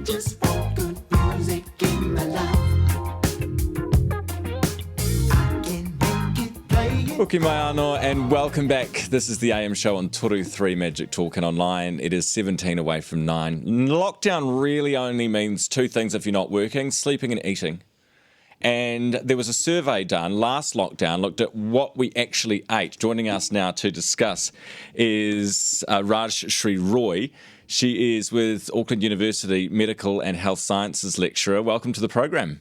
just want good music in my life. I can make it play. Hoki mai anō and welcome back. This is the AM show on Toru 3 Magic Talk and online. It is 17 away from 9. Lockdown really only means two things if you're not working, sleeping and eating. And there was a survey done last lockdown, looked at what we actually ate. Joining us now to discuss is Rajshri Roy. She is with Auckland University Medical and Health Sciences lecturer. Welcome to the program.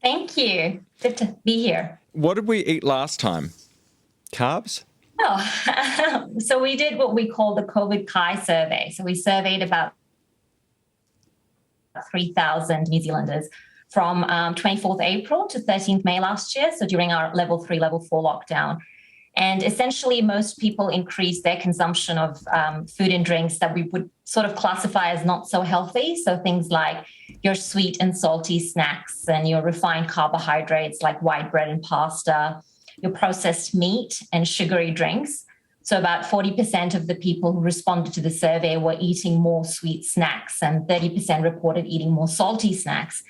Thank you. Good to be here. What did we eat last time? Carbs? Oh, so we did what we call the COVID Kai survey. So we surveyed about 3,000 New Zealanders from 24th April to 13th May last year, so during our level 3, level 4 lockdown. And essentially, most people increased their consumption of food and drinks that we would sort of classify as not so healthy. So things like your sweet and salty snacks and your refined carbohydrates like white bread and pasta, your processed meat and sugary drinks. So about 40% of the people who responded to the survey were eating more sweet snacks and 30% reported eating more salty snacks.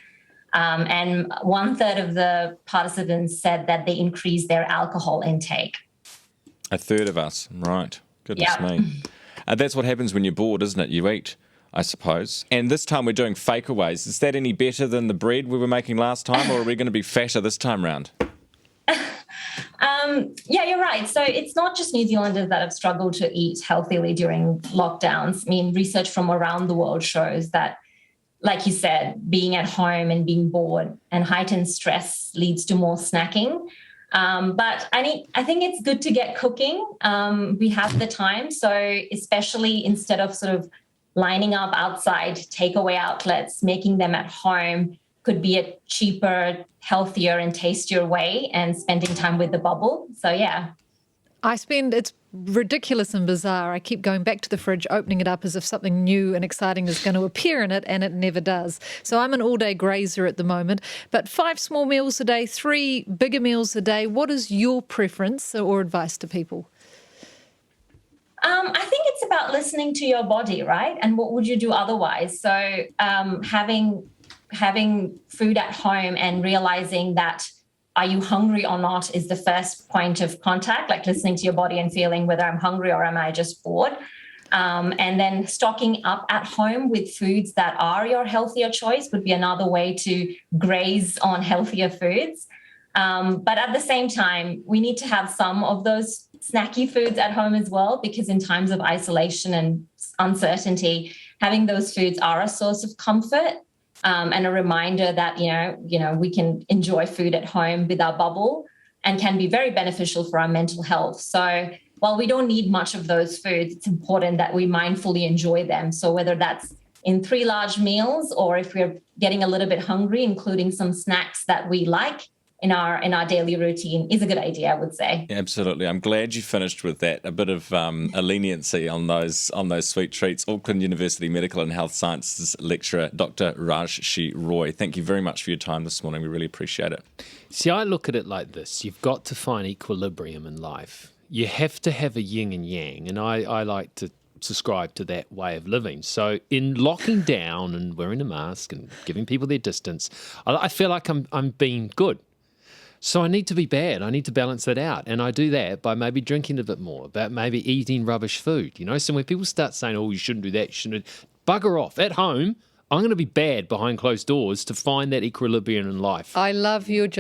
And 1/3 of the participants said that they increased their alcohol intake. A third of us, right. Goodness me. That's what happens when you're bored, isn't it? You eat, I suppose. And this time we're doing fakeaways. Is that any better than the bread we were making last time, or are we going to be fatter this time round? Yeah, you're right. So it's not just New Zealanders that have struggled to eat healthily during lockdowns. I mean, research from around the world shows that, like you said, being at home and being bored and heightened stress leads to more snacking. But I think it's good to get cooking. We have the time. So especially instead of sort of lining up outside takeaway outlets, making them at home could be a cheaper, healthier and tastier way, and spending time with the bubble. So, yeah. It's ridiculous and bizarre. I keep going back to the fridge, opening it up as if something new and exciting is going to appear in it, and it never does. So I'm an all-day grazer at the moment. But 5 small meals a day, 3 bigger meals a day. What is your preference or advice to people? I think it's about listening to your body, right? And what would you do otherwise? So having food at home and realizing that are you hungry or not is the first point of contact, like listening to your body and feeling whether I'm hungry or am I just bored. And then stocking up at home with foods that are your healthier choice would be another way to graze on healthier foods. But at the same time, we need to have some of those snacky foods at home as well, because in times of isolation and uncertainty, having those foods are a source of comfort. And a reminder that, you know, we can enjoy food at home with our bubble and can be very beneficial for our mental health. So while we don't need much of those foods, it's important that we mindfully enjoy them. So whether that's in 3 large meals or if we're getting a little bit hungry, including some snacks that we like in our daily routine is a good idea, I would say. Absolutely. I'm glad you finished with that. A bit of a leniency on those sweet treats. Auckland University Medical and Health Sciences lecturer, Dr. Rajshri Roy. Thank you very much for your time this morning. We really appreciate it. See, I look at it like this. You've got to find equilibrium in life. You have to have a yin and yang, and I like to subscribe to that way of living. So in locking down and wearing a mask and giving people their distance, I feel like I'm being good. So I need to be bad. I need to balance that out. And I do that by maybe drinking a bit more, about maybe eating rubbish food. So when people start saying, oh, you shouldn't do that, you shouldn't, bugger off. At home, I'm going to be bad behind closed doors to find that equilibrium in life. I love your just